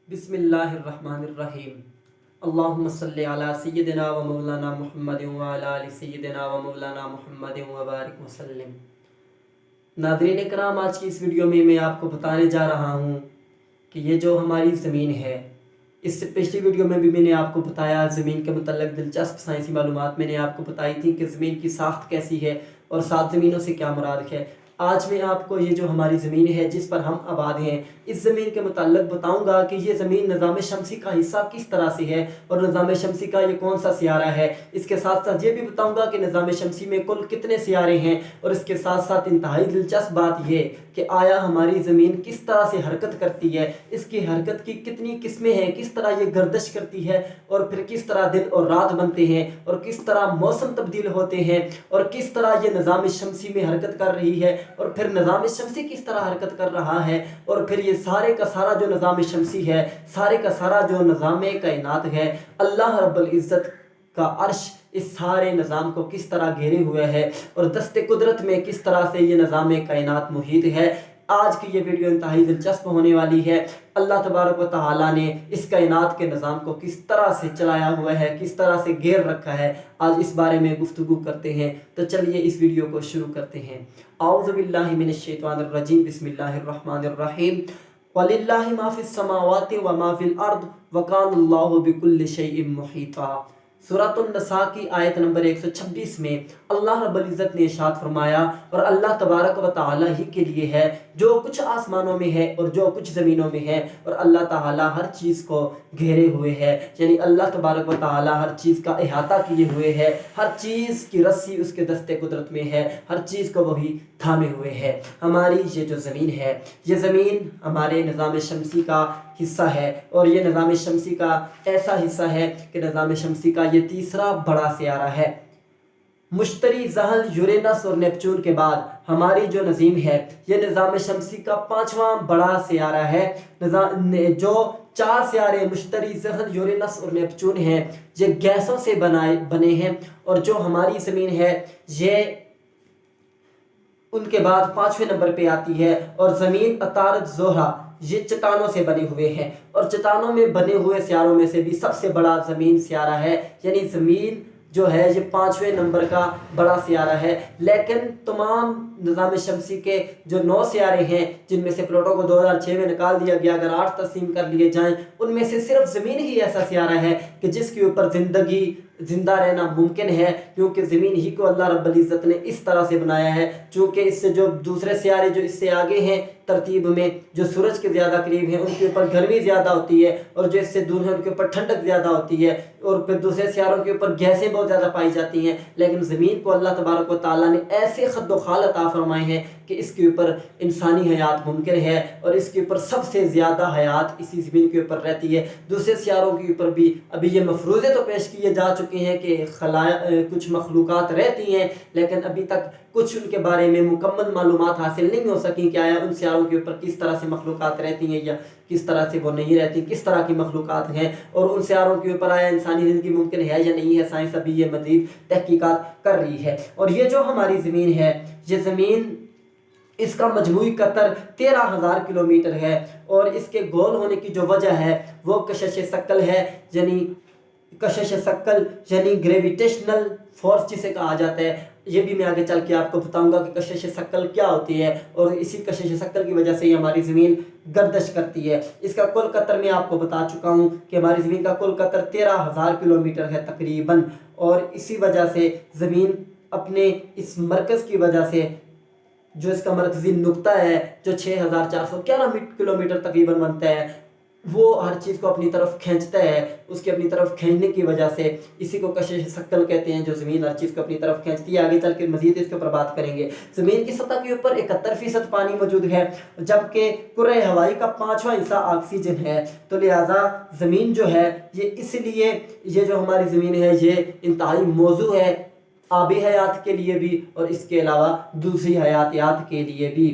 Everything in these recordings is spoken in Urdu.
بسم اللہ الرحمن الرحیم اللہم صلی علی سیدنا و مولانا محمد و علی آل سیدنا و مولانا محمد و بارک وسلم۔ ناظرین کرام، آج کی اس ویڈیو میں آپ کو بتانے جا رہا ہوں کہ یہ جو ہماری زمین ہے، اس سے پچھلی ویڈیو میں بھی میں نے آپ کو بتایا زمین کے متعلق دلچسپ سائنسی معلومات میں نے آپ کو بتائی تھی کہ زمین کی ساخت کیسی ہے اور 7 زمینوں سے کیا مراد ہے۔ آج میں آپ کو یہ جو ہماری زمین ہے جس پر ہم آباد ہیں، اس زمین کے متعلق بتاؤں گا کہ یہ زمین نظام شمسی کا حصہ کس طرح سے ہے اور نظام شمسی کا یہ کون سا سیارہ ہے۔ اس کے ساتھ ساتھ یہ بھی بتاؤں گا کہ نظام شمسی میں کل کتنے سیارے ہیں، اور اس کے ساتھ ساتھ انتہائی دلچسپ بات یہ کہ آیا ہماری زمین کس طرح سے حرکت کرتی ہے، اس کی حرکت کی کتنی قسمیں ہیں، کس طرح یہ گردش کرتی ہے، اور پھر کس طرح دن اور رات بنتے ہیں، اور کس طرح موسم تبدیل ہوتے ہیں، اور کس طرح یہ نظام شمسی میں حرکت کر رہی ہے، اور پھر نظام شمسی کس طرح حرکت کر رہا ہے، اور پھر یہ سارے کا سارا جو نظام شمسی ہے، سارے کا سارا جو نظام کائنات ہے، اللہ رب العزت کا عرش اس سارے نظام کو کس طرح گھیرے ہوئے ہے، اور دست قدرت میں کس طرح سے یہ نظام کائنات محیط ہے۔ آج کی یہ ویڈیو انتہائی دلچسپ ہونے والی ہے۔ اللہ تبارک و تعالیٰ نے اس کائنات کے نظام کو کس طرح سے چلایا ہوا ہے، کس طرح سے گھیر رکھا ہے، آج اس بارے میں گفتگو کرتے ہیں۔ تو چلیے اس ویڈیو کو شروع کرتے ہیں۔ اعوذ باللہ من الشیطان الرجیم، بسم اللہ الرحمن الرحیم۔ وَلِلَّهِ مَا فِي السَّمَاوَاتِ وَمَا فِي الْأَرْضِ وَكَانَ اللَّهُ بِكُلِّ شَيْءٍ مُحِيطًا۔ سورۃ النساء کی آیت نمبر 126 میں اللہ رب العزت نے ارشاد فرمایا، اور اللہ تبارک و تعالیٰ ہی کے لیے ہے جو کچھ آسمانوں میں ہے اور جو کچھ زمینوں میں ہے، اور اللہ تعالیٰ ہر چیز کو گھیرے ہوئے ہے، یعنی اللہ تبارک و تعالیٰ ہر چیز کا احاطہ کیے ہوئے ہے، ہر چیز کی رسی اس کے دست قدرت میں ہے، ہر چیز کو وہی تھامے ہوئے ہے۔ ہماری یہ جو زمین ہے، یہ زمین ہمارے نظام شمسی کا حصہ ہے، اور یہ نظام شمسی کا ایسا حصہ ہے کہ نظام شمسی کا یہ تیسرا بڑا سیارہ ہے۔ مشتری، زحل، یورینس اور نیپچون کے بعد ہماری جو نظام ہے، یہ نظام شمسی کا 5واں بڑا سیارہ ہے۔ جو 4 سیارے مشتری، زحل، یورینس اور نیپچون ہیں، یہ گیسوں سے بنے ہیں، اور جو ہماری زمین ہے یہ ان کے بعد 5ویں نمبر پہ آتی ہے، اور زمین، عطارد، زہرہ یہ چٹانوں سے بنے ہوئے ہیں، اور چٹانوں میں بنے ہوئے سیاروں میں سے بھی سب سے بڑا زمین سیارہ ہے، یعنی زمین جو ہے یہ 5ویں نمبر کا بڑا سیارہ ہے۔ لیکن تمام نظام شمسی کے جو 9 سیارے ہیں، جن میں سے پلوٹو کو 2006 میں نکال دیا گیا، اگر 8 تقسیم کر لیے جائیں، ان میں سے صرف زمین ہی ایسا سیارہ ہے کہ جس کے اوپر زندہ رہنا ممکن ہے، کیونکہ زمین ہی کو اللہ رب العزت نے اس طرح سے بنایا ہے۔ چونکہ اس سے جو دوسرے سیارے جو اس سے آگے ہیں ترتیب میں، جو سورج کے زیادہ قریب ہیں، ان کے اوپر گرمی زیادہ ہوتی ہے، اور جو اس سے دور ہیں ان کے اوپر ٹھنڈک زیادہ ہوتی ہے، اور پھر دوسرے سیاروں کے اوپر گیسیں بہت زیادہ پائی جاتی ہیں۔ لیکن زمین کو اللہ تبارک و تعالیٰ نے ایسے خد و خال عطا فرمائے ہیں کہ اس کے اوپر انسانی حیات ممکن ہے، اور اس کے اوپر سب سے زیادہ حیات اسی زمین کے اوپر رہتی ہے۔ دوسرے سیاروں کے اوپر بھی ابھی یہ مفروضے تو پیش کیے جا چکے ہیں کہ کچھ مخلوقات رہتی ہیں، لیکن ابھی تک کچھ ان کے بارے میں مکمل معلومات حاصل نہیں ہو سکیں کہ آیا ان سیاروں کے اوپر کس طرح سے مخلوقات رہتی ہیں یا کس طرح سے وہ نہیں رہتی، کس طرح کی مخلوقات ہیں، اور ان سیاروں کے اوپر آیا انسانی زندگی ممکن ہے یا نہیں ہے۔ سائنس ابھی یہ مزید تحقیقات کر رہی ہے۔ اور یہ جو ہماری زمین ہے، یہ زمین، اس کا مجموعی قطر 13,000 کلومیٹر ہے، اور اس کے گول ہونے کی جو وجہ ہے وہ کشش ثقل ہے، یعنی کشش ثقل یعنی گریویٹیشنل فورس جسے کہا جاتا ہے۔ یہ بھی میں آگے چل کے آپ کو بتاؤں گا کہ کشش ثقل کیا ہوتی ہے، اور اسی کشش ثقل کی وجہ سے یہ ہماری زمین گردش کرتی ہے۔ اس کا کل قطر میں آپ کو بتا چکا ہوں کہ ہماری زمین کا کل قطر 13,000 کلومیٹر ہے تقریباً، اور اسی وجہ سے زمین اپنے اس مرکز کی وجہ سے، جو اس کا مرکزی نقطہ ہے جو 6,411 کلومیٹر تقریباً بنتا ہے، وہ ہر چیز کو اپنی طرف کھینچتا ہے۔ اس کے اپنی طرف کھینچنے کی وجہ سے اسی کو کشش ثقل کہتے ہیں، جو زمین ہر چیز کو اپنی طرف کھینچتی ہے۔ آگے چل کے مزید اس کے اوپر بات کریں گے۔ زمین کی سطح کے اوپر 71% پانی موجود ہے، جبکہ کرۂ ہوائی کا 5واں حصہ آکسیجن ہے۔ تو لہٰذا زمین جو ہے یہ اس لیے، یہ جو ہماری زمین ہے یہ انتہائی موزوں ہے آبی حیات کے لیے بھی، اور اس کے علاوہ دوسری حیاتیات کے لیے بھی۔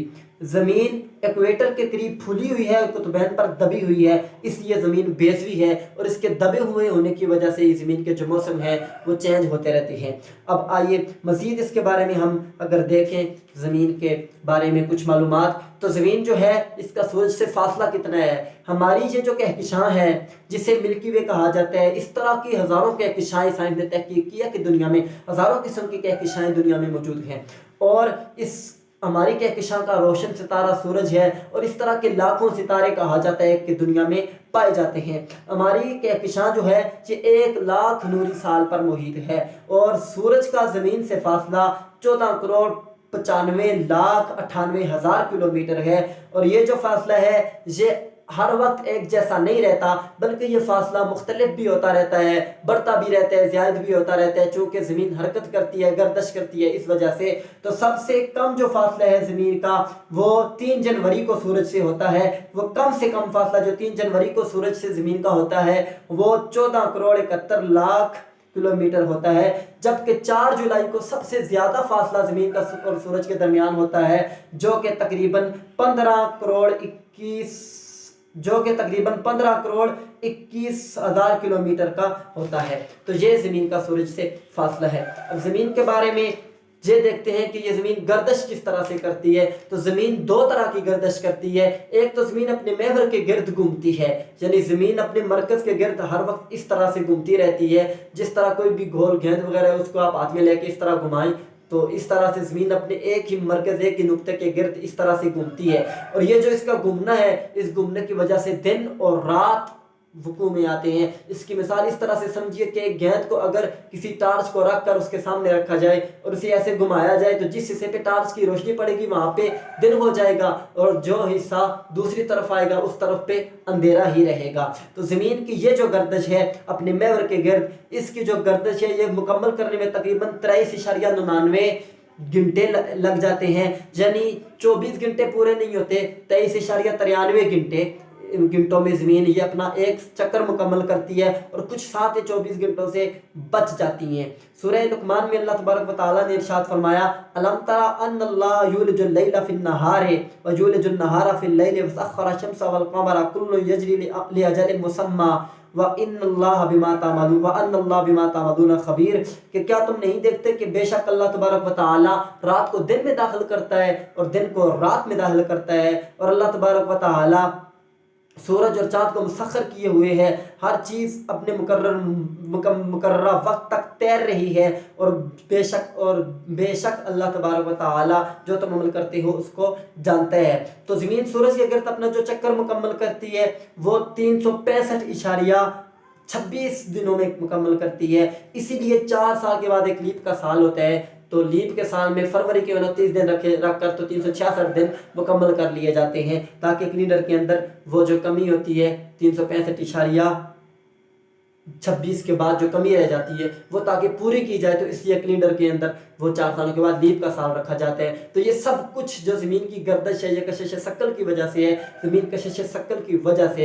زمین ایکویٹر کے قریب پھولی ہوئی ہے اور قطبین پر دبی ہوئی ہے، اس لیے زمین بیضوی ہے، اور اس کے دبے ہوئے ہونے کی وجہ سے یہ زمین کے جو موسم ہیں وہ چینج ہوتے رہتے ہیں۔ اب آئیے مزید اس کے بارے میں ہم اگر دیکھیں زمین کے بارے میں کچھ معلومات، تو زمین جو ہے اس کا سورج سے فاصلہ کتنا ہے؟ ہماری یہ جو کہکشاں ہے جسے ملکی وے کہا جاتا ہے، اس طرح کی ہزاروں کہکشائیں سائنس نے تحقیق کیا کہ دنیا میں ہزاروں قسم کی کہکشائیں دنیا میں موجود ہیں، اور اس ہماری کہکشاں کا روشن ستارہ سورج ہے، اور اس طرح کے لاکھوں ستارے کہا جاتا ہے کہ دنیا میں پائے جاتے ہیں۔ ہماری کہکشاں جو ہے یہ 1,00,000 نوری سال پر محیط ہے، اور سورج کا زمین سے فاصلہ 14,95,98,000 کلومیٹر ہے، اور یہ جو فاصلہ ہے یہ ہر وقت ایک جیسا نہیں رہتا، بلکہ یہ فاصلہ مختلف بھی ہوتا رہتا ہے، بڑھتا بھی رہتا ہے، زائد بھی ہوتا رہتا ہے، چونکہ زمین حرکت کرتی ہے، گردش کرتی ہے، اس وجہ سے۔ تو سب سے کم جو فاصلہ ہے زمین کا وہ 3 جنوری کو سورج سے ہوتا ہے، وہ کم سے کم فاصلہ جو 3 جنوری کو سورج سے زمین کا ہوتا ہے وہ 14,71,00,000 کلومیٹر ہوتا ہے، جبکہ 4 جولائی کو سب سے زیادہ فاصلہ زمین کا اور سورج کے درمیان ہوتا ہے، جو کہ تقریباً 15,21,000 کلومیٹر کا ہوتا ہے۔ تو یہ زمین کا سورج سے فاصلہ ہے۔ اب زمین کے بارے میں یہ دیکھتے ہیں کہ یہ زمین گردش کس طرح سے کرتی ہے۔ تو زمین 2 طرح کی گردش کرتی ہے، ایک تو زمین اپنے محور کے گرد گھومتی ہے، یعنی زمین اپنے مرکز کے گرد ہر وقت اس طرح سے گھومتی رہتی ہے، جس طرح کوئی بھی گول گیند وغیرہ ہے اس کو آپ ہاتھ میں لے کے اس طرح گھمائیں تو اس طرح سے زمین اپنے ایک ہی مرکز، ایک ہی نقطے کے گرد اس طرح سے گھومتی ہے، اور یہ جو اس کا گھومنا ہے، اس گھومنے کی وجہ سے دن اور رات وقوع میں آتے ہیں۔ اس کی مثال اس طرح سے سمجھیے کہ ایک گیند کو اگر کسی ٹارچ کو رکھ کر اس کے سامنے رکھا جائے اور اسے ایسے گھمایا جائے تو جس حصے پہ ٹارچ کی روشنی پڑے گی وہاں پہ دن ہو جائے گا، اور جو حصہ دوسری طرف آئے گا اس طرف پہ اندھیرا ہی رہے گا۔ تو زمین کی یہ جو گردش ہے اپنے محور کے گرد، اس کی جو گردش ہے یہ مکمل کرنے میں تقریباً 23.99 گھنٹے لگ جاتے ہیں، یعنی 24 گھنٹے پورے نہیں ہوتے، 23.93 گھنٹوں میں زمین یہ اپنا ایک چکر مکمل کرتی ہے، اور کچھ 7 یا 24 گھنٹوں سے بچ جاتی ہیں۔ سورہ لقمان میں اللہ تبارک و تعالیٰ نے ارشاد فرمایا الم تر ان اللہ یولج اللیل فی النہار ویولج النہار فی اللیل وسخر الشمس والقمر کل یجری لاجل مسمی وَإِنَّ اللَّهَ بِمَا تَعْمَلُونَ خَبِيرٌ، کہ کیا تم نہیں دیکھتے کہ بے شک اللہ تبارک و تعالیٰ رات کو دن میں داخل کرتا ہے اور دن کو رات میں داخل کرتا ہے، اور اللہ تبارک و تعالیٰ سورج اور چاند کو مسخر کیے ہوئے ہے، ہر چیز اپنے مقررہ وقت تک تیر رہی ہے، اور بے شک اللہ تبارک و تعالیٰ جو تم عمل کرتے ہو اس کو جانتا ہے۔ تو زمین سورج کے گرد اپنا جو چکر مکمل کرتی ہے وہ 365.26 دنوں میں مکمل کرتی ہے، اسی لیے 4 سال کے بعد ایک لیپ کا سال ہوتا ہے، تو لیپ کے سال میں فروری کے 29 دن رکھ کر تو 366 دن مکمل کر لیے جاتے ہیں، تاکہ کیلنڈر کے اندر وہ جو کمی ہوتی ہے 365.26 کے بعد جو کمی رہ جاتی ہے وہ تاکہ پوری کی جائے، تو اس لیے کیلنڈر کے اندر وہ 4 سالوں کے بعد لیپ کا سال رکھا جاتا ہے۔ تو یہ سب کچھ جو زمین کی گردش ہے یہ کشش ثقل کی وجہ سے ہے، زمین کشش ثقل کی وجہ سے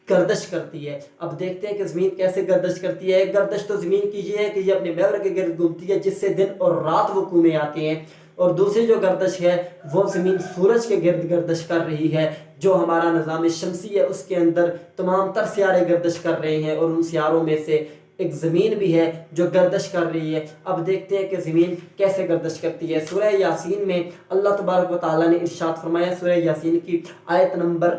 گردش کرتی ہے۔ اب دیکھتے ہیں کہ زمین کیسے گردش کرتی ہے۔ ایک گردش تو زمین کی یہ ہے کہ یہ اپنے محور کے گرد گھومتی ہے جس سے دن اور رات وقوع میں آتے ہیں، اور دوسری جو گردش ہے وہ زمین سورج کے گرد گردش کر رہی ہے، جو ہمارا نظام شمسی ہے اس کے اندر تمام تر سیارے گردش کر رہے ہیں، اور ان سیاروں میں سے ایک زمین بھی ہے جو گردش کر رہی ہے۔ اب دیکھتے ہیں کہ زمین کیسے گردش کرتی ہے۔ سورہ یاسین میں اللہ تبارک و تعالیٰ نے ارشاد فرمایا، سورہ یاسین کی آیت نمبر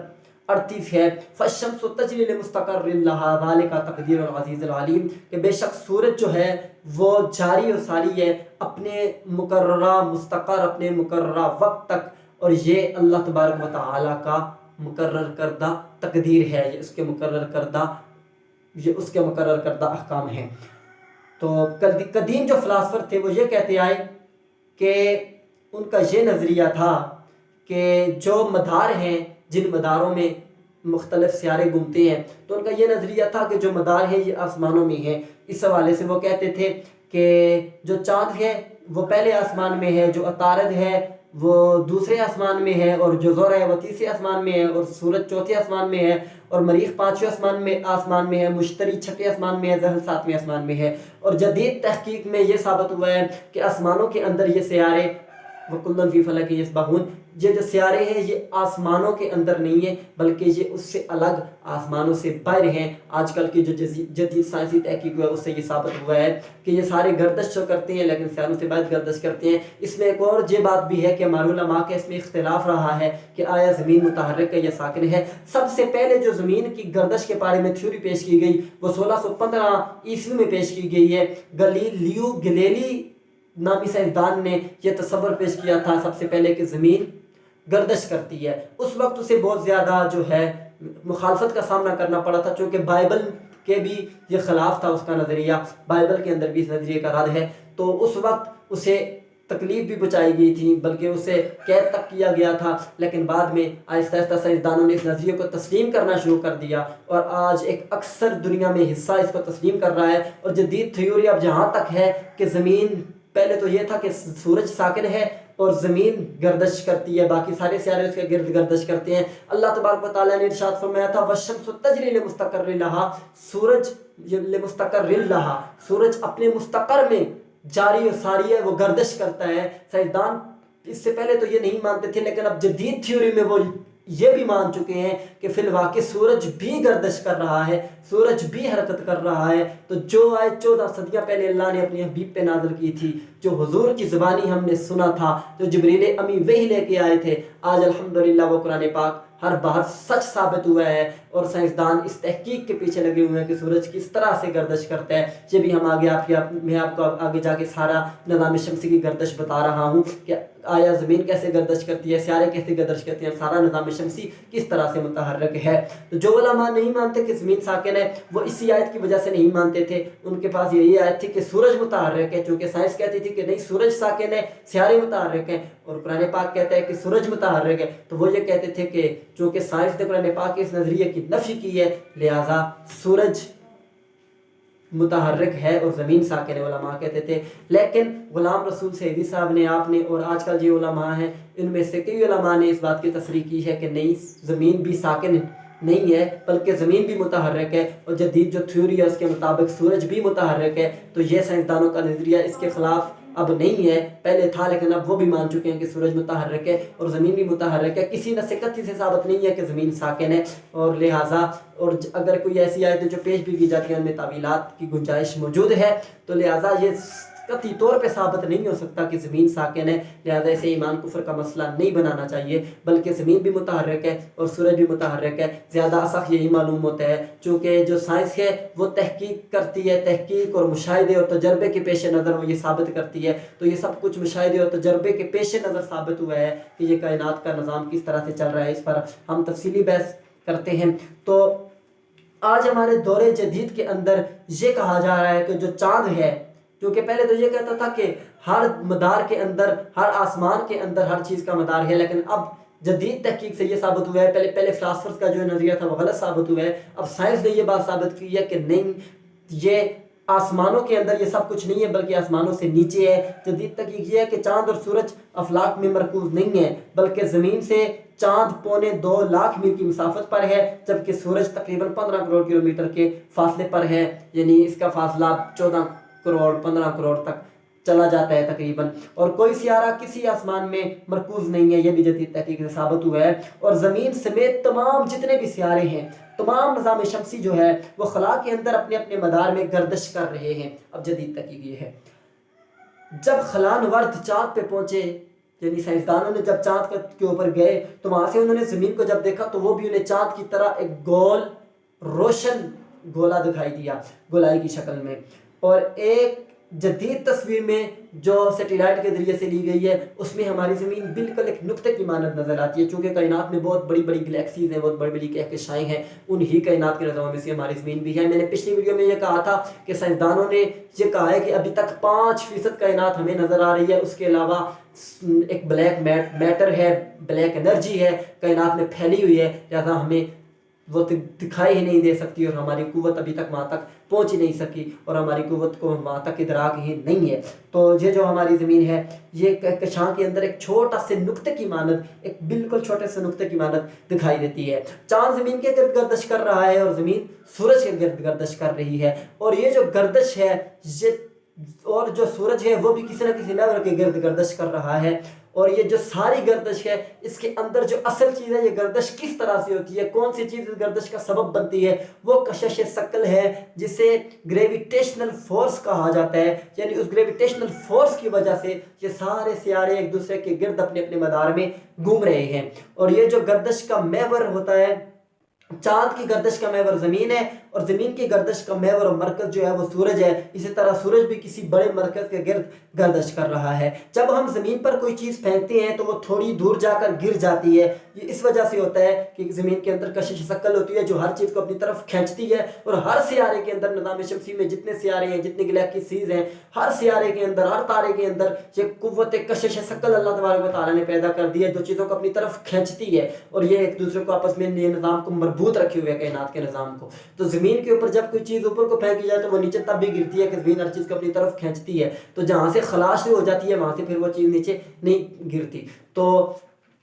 38 ہے، فالشمس تجری لمستقر لہا ذالک تقدیر العزیز العلیم، کہ بے شک سورج جو ہے وہ جاری و ساری ہے اپنے مقررہ مستقر، اپنے مقررہ وقت تک، اور یہ اللہ تبارک و تعالیٰ کا مقرر کردہ تقدیر ہے، یہ اس کے مقرر کردہ احکام ہیں۔ تو قدیم جو فلاسفر تھے وہ یہ کہتے آئے کہ ان کا یہ نظریہ تھا کہ جو مدار ہیں جن مداروں میں مختلف سیارے گھومتے ہیں، تو ان کا یہ نظریہ تھا کہ جو مدار ہیں یہ آسمانوں میں ہیں۔ اس حوالے سے وہ کہتے تھے کہ جو چاند ہے وہ پہلے آسمان میں ہے، جو عطارد ہے وہ دوسرے آسمان میں ہے، اور جو زہرہ ہے وہ تیسرے آسمان میں ہے، اور سورج چوتھے آسمان میں ہے، اور مریخ 5ویں آسمان میں ہے، مشتری 6ویں آسمان میں ہے، زحل 7ویں آسمان میں ہے۔ اور جدید تحقیق میں یہ ثابت ہوا ہے کہ آسمانوں کے اندر یہ سیارے وَكُلٌّ فِي فَلَكٍ يَسْبَحُونَ یہ جو سیارے ہیں یہ آسمانوں کے اندر نہیں ہیں بلکہ یہ اس سے الگ آسمانوں سے باہر ہیں۔ آج کل کی جو جدید سائنسی تحقیق ہے اس سے یہ ثابت ہوا ہے کہ یہ سارے گردش تو کرتے ہیں لیکن سیاروں سے باہر گردش کرتے ہیں۔ اس میں ایک اور یہ بات بھی ہے کہ ہمارے علماء کا اس میں اختلاف رہا ہے کہ آیا زمین متحرک ہے یا ساکن ہے۔ سب سے پہلے جو زمین کی گردش کے بارے میں تھیوری پیش کی گئی وہ 1615 عیسوی میں پیش کی گئی ہے۔ گلیلیو گلیلی نامی سائنسدان نے یہ تصور پیش کیا تھا سب سے پہلے کہ زمین گردش کرتی ہے۔ اس وقت اسے بہت زیادہ جو ہے مخالفت کا سامنا کرنا پڑا تھا چونکہ بائبل کے بھی یہ خلاف تھا اس کا نظریہ، بائبل کے اندر بھی اس نظریے کا رد ہے، تو اس وقت اسے تکلیف بھی پہنچائی گئی تھی بلکہ اسے قید تک کیا گیا تھا، لیکن بعد میں آہستہ آہستہ سائنسدانوں نے اس نظریے کو تسلیم کرنا شروع کر دیا اور آج ایک اکثر دنیا میں حصہ اس کو تسلیم کر رہا ہے۔ اور جدید تھیوری اب جہاں تک ہے کہ زمین، پہلے تو یہ تھا کہ سورج ساکن ہے اور زمین گردش کرتی ہے، باقی سارے سیارے اس کے گرد گردش کرتے ہیں۔ اللہ تبارک و تعالیٰ نے ارشاد فرمایا تھا وَالشَّمْسُ تَجْرِي لِمُسْتَقَرٍّ لَهَا، سورج لِمُسْتَقَرٍّ لَهَا، سورج اپنے مستقر میں جاری و ساری ہے، وہ گردش کرتا ہے۔ سائنسدان اس سے پہلے تو یہ نہیں مانتے تھے لیکن اب جدید تھیوری میں وہ یہ بھی مان چکے ہیں کہ فی الواقع سورج بھی گردش کر رہا ہے، سورج بھی حرکت کر رہا ہے۔ تو جو آیت 14 صدیاں پہلے اللہ نے اپنے حبیب پہ نازل کی تھی، جو حضور کی زبانی ہم نے سنا تھا، جو جبریل امی وحی لے کے آئے تھے، آج الحمدللہ وہ قرآن پاک ہر بار سچ ثابت ہوا ہے اور سائنسدان اس تحقیق کے پیچھے لگے ہوئے ہیں کہ سورج کس طرح سے گردش کرتا ہے۔ یہ بھی ہم میں آپ کو آگے جا کے سارا نظام شمسی کی گردش بتا رہا ہوں کہ آیا زمین کیسے گردش کرتی ہے، سیارے کیسے گردش کرتے ہیں، سارا نظام شمسی کس طرح سے متحرک ہے۔ تو جو علماء نہیں مانتے کہ زمین ساکن ہے وہ اسی آیت کی وجہ سے نہیں مانتے تھے، ان کے پاس یہی آیت تھی کہ سورج متحرک ہے، چونکہ سائنس کہتی تھی کہ نہیں سورج ساکن ہے، سیارے متحرک ہیں، اور قرآن پاک کہتا ہے کہ سورج متحرک ہے، تو وہ یہ کہتے تھے کہ چونکہ سائنس نے قرآن پاک کے اس نظریے کی نفی کی ہے لہٰذا سورج متحرک ہے اور زمین ساکن ہے، علماء کہتے تھے۔ لیکن غلام رسول سعیدی صاحب نے، آپ نے، اور آج کل جو علماء ہیں ان میں سے کئی علماء نے اس بات کی تصریح کی ہے کہ نہیں زمین بھی ساکن نہیں ہے بلکہ زمین بھی متحرک ہے، اور جدید جو تھیوری ہے اس کے مطابق سورج بھی متحرک ہے۔ تو یہ سائنسدانوں کا نظریہ اس کے خلاف اب نہیں ہے، پہلے تھا لیکن اب وہ بھی مان چکے ہیں کہ سورج متحرک ہے اور زمین بھی متحرک ہے۔ کسی نہ قطعی سے ثابت نہیں ہے کہ زمین ساکن ہے، اور لہٰذا اور اگر کوئی ایسی آیت جو پیش بھی کی جاتی ہے ان میں تعویلات کی گنجائش موجود ہے، تو لہٰذا یہ قطعی طور پہ ثابت نہیں ہو سکتا کہ زمین ساکن ہے، لہٰذا اسے ایمان کفر کا مسئلہ نہیں بنانا چاہیے، بلکہ زمین بھی متحرک ہے اور سورج بھی متحرک ہے۔ زیادہ اصح یہی معلوم ہوتا ہے چونکہ جو سائنس ہے وہ تحقیق کرتی ہے، تحقیق اور مشاہدے اور تجربے کے پیش نظر وہ یہ ثابت کرتی ہے، تو یہ سب کچھ مشاہدے اور تجربے کے پیش نظر ثابت ہوا ہے کہ یہ کائنات کا نظام کس طرح سے چل رہا ہے۔ اس پر ہم تفصیلی بحث کرتے ہیں۔ تو آج ہمارے دور جدید کے اندر یہ کہا جا رہا ہے کہ جو چاند ہے، کیونکہ پہلے تو یہ کہتا تھا کہ ہر مدار کے اندر، ہر آسمان کے اندر ہر چیز کا مدار ہے، لیکن اب جدید تحقیق سے یہ ثابت ہوا ہے، پہلے فلاسفرز کا جو نظریہ تھا وہ غلط ثابت ہوا ہے، اب سائنس نے یہ بات ثابت کی ہے کہ نہیں، یہ آسمانوں کے اندر یہ سب کچھ نہیں ہے بلکہ آسمانوں سے نیچے ہے۔ جدید تحقیق یہ ہے کہ چاند اور سورج افلاک میں مرکوز نہیں ہے بلکہ زمین سے چاند 2.25 لاکھ میل کی مسافت پر ہے، جبکہ سورج تقریباً 15 کروڑ کلومیٹر کے فاصلے پر ہے، یعنی اس کا فاصلہ 14 کروڑ 15 کروڑ تک چلا جاتا ہے تقریباً، اور کوئی سیارہ کسی آسمان میں مرکوز نہیں ہے، یہ بھی جدید تحقیق سے ثابت ہوا ہے۔ اور زمین سمیت تمام جتنے بھی سیارے ہیں، تمام نظام شمسی جو ہے وہ خلا کے اندر اپنے اپنے مدار میں گردش کر رہے ہیں۔ اب جدید تحقیق یہ ہے، جب خلانورد چاند پہ پہنچے، یعنی سائنسدانوں نے جب چاند کے اوپر گئے تو وہاں سے انہوں نے زمین کو جب دیکھا تو وہ بھی انہیں چاند کی طرح ایک گول روشن گولا دکھائی دیا، گولائی کی شکل میں۔ اور ایک جدید تصویر میں جو سیٹلائٹ کے ذریعے سے لی گئی ہے اس میں ہماری زمین بالکل ایک نقطے کی مانند نظر آتی ہے، چونکہ کائنات میں بہت بڑی بڑی گلیکسیز ہیں، بہت بڑی بڑی کہکشائیں ہیں، انہی کائنات کے نظاموں میں سے ہماری زمین بھی ہے۔ میں نے پچھلی ویڈیو میں یہ کہا تھا کہ سائنسدانوں نے یہ کہا ہے کہ ابھی تک 5% کائنات ہمیں نظر آ رہی ہے، اس کے علاوہ ایک بلیک میٹر ہے، بلیک انرجی ہے کائنات میں پھیلی ہوئی ہے، لہذا ہمیں وہ دکھائی ہی نہیں دے سکتی، اور ہماری قوت ابھی تک وہاں تک پہنچ ہی نہیں سکی، اور ہماری قوت کو وہاں تک ادراک ہی نہیں ہے۔ تو یہ جو ہماری زمین ہے یہ کہکشاں کے اندر ایک چھوٹا سے نقطے کی مانند، ایک بالکل چھوٹے سے نقطے کی مانند دکھائی دیتی ہے۔ چاند زمین کے گرد گردش کر رہا ہے اور زمین سورج کے گرد گردش کر رہی ہے، اور یہ جو گردش ہے اور جو سورج ہے وہ بھی کسی نہ کسی لیول کے گرد گردش کر رہا ہے، اور یہ جو ساری گردش ہے اس کے اندر جو اصل چیز ہے، یہ گردش کس طرح سے ہوتی ہے، کون سی چیز اس گردش کا سبب بنتی ہے، وہ کشش ثقل ہے جسے گریویٹیشنل فورس کہا جاتا ہے. یعنی اس گریویٹیشنل فورس کی وجہ سے یہ سارے سیارے ایک دوسرے کے گرد اپنے اپنے مدار میں گھوم رہے ہیں. اور یہ جو گردش کا محور ہوتا ہے، چاند کی گردش کا محور زمین ہے اور زمین کی گردش کا محور اور مرکز جو ہے وہ سورج ہے. اسی طرح سورج بھی کسی بڑے مرکز کے گرد گردش کر رہا ہے. جب ہم زمین پر کوئی چیز پھینکتے ہیں تو وہ تھوڑی دور جا کر گر جاتی ہے. یہ اس وجہ سے ہوتا ہے کہ زمین کے اندر کشش ثقل ہوتی ہے جو ہر چیز کو اپنی طرف کھینچتی ہے. اور ہر سیارے کے اندر، نظام شمسی میں جتنے سیارے ہیں، جتنے گلیکسیز ہیں، ہر سیارے کے اندر، ہر تارے کے اندر یہ قوت کشش ثقل اللہ تبارک و تعالیٰ نے پیدا کر دی ہے جو چیزوں کو اپنی طرف کھینچتی ہے اور یہ ایک دوسرے کو آپس میں نظام کو مربوط رکھے ہوئے کائنات کے نظام کو. تو زمین کے اوپر جب کوئی چیز اوپر کو پھینکی جائے تو وہ نیچے تب بھی گرتی ہے کہ زمین ہر چیز کو اپنی طرف کھینچتی ہے. تو جہاں سے خلا شروع ہو جاتی ہے وہاں سے پھر وہ چیز نیچے نہیں گرتی. تو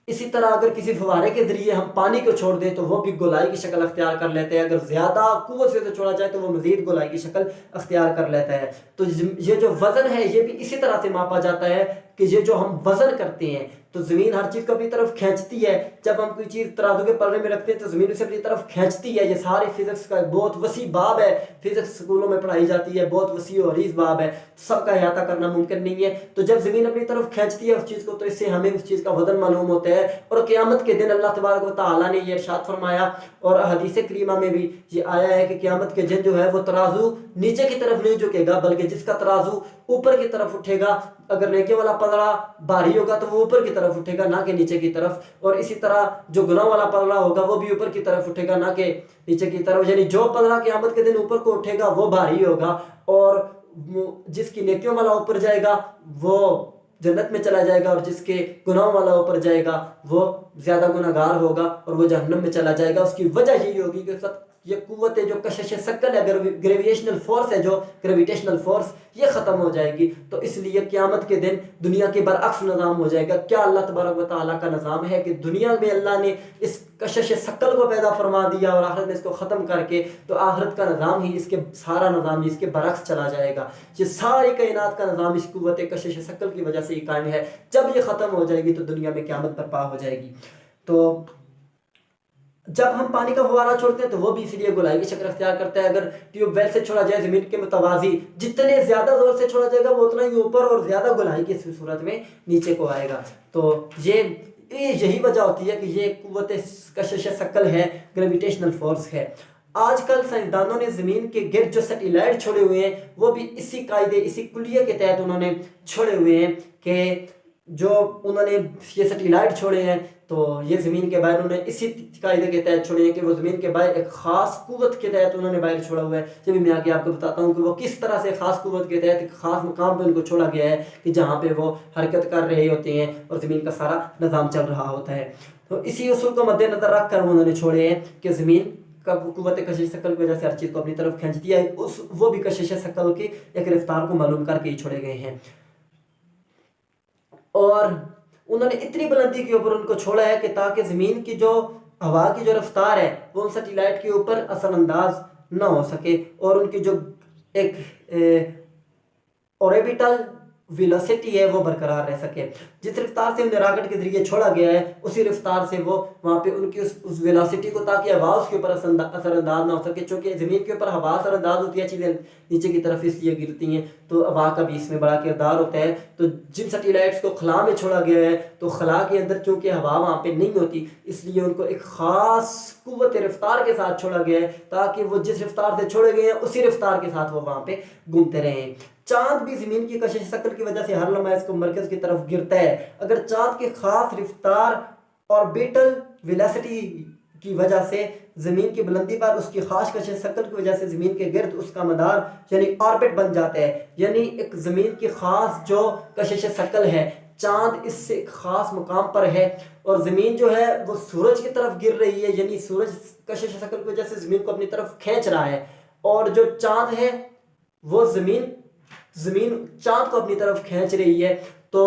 اسی طرح اگر کسی فوارے کے ذریعے ہم پانی کو چھوڑ دیں تو وہ بھی گولائی کی شکل اختیار کر لیتے ہیں. اگر زیادہ قوت سے چھوڑا جائے تو وہ مزید گولائی کی شکل اختیار کر لیتا ہے. تو یہ جو وزن ہے یہ بھی اسی طرح سے ماپا جاتا ہے کہ یہ جو ہم وزن کرتے ہیں تو زمین ہر چیز کو اپنی طرف کھینچتی ہے. جب ہم کوئی چیز ترازو کے پلڑے میں رکھتے ہیں تو زمین اسے اپنی طرف کھینچتی ہے. یہ سارے فزکس کا بہت وسیع باب ہے، فزکس سکولوں میں پڑھائی جاتی ہے، بہت وسیع و عریض باب ہے، سب کا احاطہ کرنا ممکن نہیں ہے. تو جب زمین اپنی طرف کھینچتی ہے اس چیز کو تو اس سے ہمیں اس چیز کا وزن معلوم ہوتا ہے. اور قیامت کے دن اللہ تبارک و تعالیٰ نے یہ ارشاد فرمایا اور حدیث کریمہ میں بھی یہ آیا ہے کہ قیامت کے دن جو ہے وہ ترازو نیچے کی طرف نہیں جھکے گا بلکہ جس کا ترازو اوپر کی طرف اٹھے گا، اگر نیکی والا پلڑا بھاری ہوگا تو وہ اوپر کی طرف اٹھے گا نہ کہ نیچے کی طرف. اور اسی طرح جو گناہ والا پلڑا ہوگا وہ بھی اوپر کی طرف اٹھے گا نہ کہ نیچے کی طرف. یعنی جو پلڑا قیامت کے دن اوپر کو اٹھے گا وہ بھاری ہوگا اور جس کی نیکیوں والا اوپر جائے گا وہ جنت میں چلا جائے گا اور جس کے گناہوں والا اوپر جائے گا وہ زیادہ گناہ گار ہوگا اور وہ جہنم میں چلا جائے گا. اس کی وجہ یہی ہوگی کہ یہ قوت ہے جو کشش ثقل ہے، گریویشنل فورس ہے، جو گریویٹیشنل فورس یہ ختم ہو جائے گی. تو اس لیے قیامت کے دن دنیا کے برعکس نظام ہو جائے گا. کیا اللہ تبارک و تعالیٰ کا نظام ہے کہ دنیا میں اللہ نے اس کشش ثقل کو پیدا فرما دیا اور آخرت میں اس کو ختم کر کے تو آخرت کا نظام ہی اس کے سارا نظام ہی اس کے برعکس چلا جائے گا. یہ ساری کائنات کا نظام اس قوت کشش ثقل کی وجہ سے ہی قائم ہے. جب یہ ختم ہو جائے گی تو دنیا میں قیامت برپا ہو جائے گی. تو جب ہم پانی کا فوارہ چھوڑتے ہیں تو وہ بھی اس لیے گولائی کی شکل اختیار کرتا ہے. اگر ٹیوب ویل سے چھوڑا جائے زمین کے متوازی، جتنے زیادہ زور سے چھوڑا جائے گا وہ اتنا ہی اوپر اور زیادہ گولائی کی صورت میں نیچے کو آئے گا. تو یہی وجہ ہوتی ہے کہ یہ قوت کشش ثقل ہے، گریویٹیشنل فورس ہے. آج کل سائنسدانوں نے زمین کے گرد جو سیٹلائٹ چھوڑے ہوئے ہیں وہ بھی اسی قاعدے، اسی کلیے کے تحت انہوں نے چھوڑے ہوئے ہیں کہ جو انہوں نے یہ سیٹلائٹ چھوڑے ہیں تو یہ زمین کے باہر انہوں نے اسی قاعدے کے تحت چھوڑے ہیں کہ وہ زمین کے باہر ایک خاص قوت کے تحت انہوں نے باہر چھوڑا ہوا ہے. جب میں آگے آپ کو بتاتا ہوں کہ وہ کس طرح سے خاص قوت کے تحت ایک خاص مقام پہ ان کو چھوڑا گیا ہے کہ جہاں پہ وہ حرکت کر رہے ہوتے ہیں اور زمین کا سارا نظام چل رہا ہوتا ہے. تو اسی اصول کو مد نظر رکھ کر انہوں نے چھوڑے ہیں کہ زمین قوت کشش ثقل کی وجہ سے ہر چیز کو اپنی طرف کھینچتی ہے. وہ بھی کشش ثقل کی ایک رفتار کو معلوم کر کے ہی چھوڑے گئے ہیں. اور انہوں نے اتنی بلندی کے اوپر ان کو چھوڑا ہے کہ تاکہ زمین کی جو ہوا کی جو رفتار ہے وہ ان سیٹلائٹ کے اوپر اثر انداز نہ ہو سکے اور ان کی جو ایک اوربیٹل ویلوسٹی ہے وہ برقرار رہ سکے. جس رفتار سے انہیں راکٹ کے ذریعے چھوڑا گیا ہے اسی رفتار سے وہ وہاں پہ ان کی اس ویلوسٹی کو، تاکہ ہوا اس کے اوپر اثر انداز نہ ہو سکے. چونکہ زمین کے اوپر ہوا اثر انداز ہوتی ہے، چیزیں نیچے کی طرف اس لیے گرتی ہیں تو ہوا کا بھی اس میں بڑا کردار ہوتا ہے. تو جن سیٹلائٹس کو خلا میں چھوڑا گیا ہے تو خلا کے اندر چونکہ ہوا وہاں پہ نہیں ہوتی اس لیے ان کو ایک خاص قوت رفتار کے ساتھ چھوڑا گیا ہے تاکہ وہ جس رفتار سے چھوڑے گئے ہیں اسی رفتار کے ساتھ وہ وہاں پہ گھومتے رہیں. چاند بھی زمین کی کشش ثقل کی وجہ سے ہر لمحہ اس کو مرکز کی طرف گرتا ہے. اگر چاند کی خاص رفتار اور بیٹل ویلاسٹی کی وجہ سے زمین کی بلندی پر اس کی خاص کشش ثقل کی وجہ سے زمین کے گرد اس کا مدار یعنی آربٹ بن جاتا ہے، یعنی ایک زمین کی خاص جو کشش ثقل ہے چاند اس سے ایک خاص مقام پر ہے اور زمین جو ہے وہ سورج کی طرف گر رہی ہے، یعنی سورج کشش ثقل کی وجہ سے زمین کو اپنی طرف کھینچ رہا ہے اور جو چاند ہے وہ زمین چاند کو اپنی طرف کھینچ رہی ہے. تو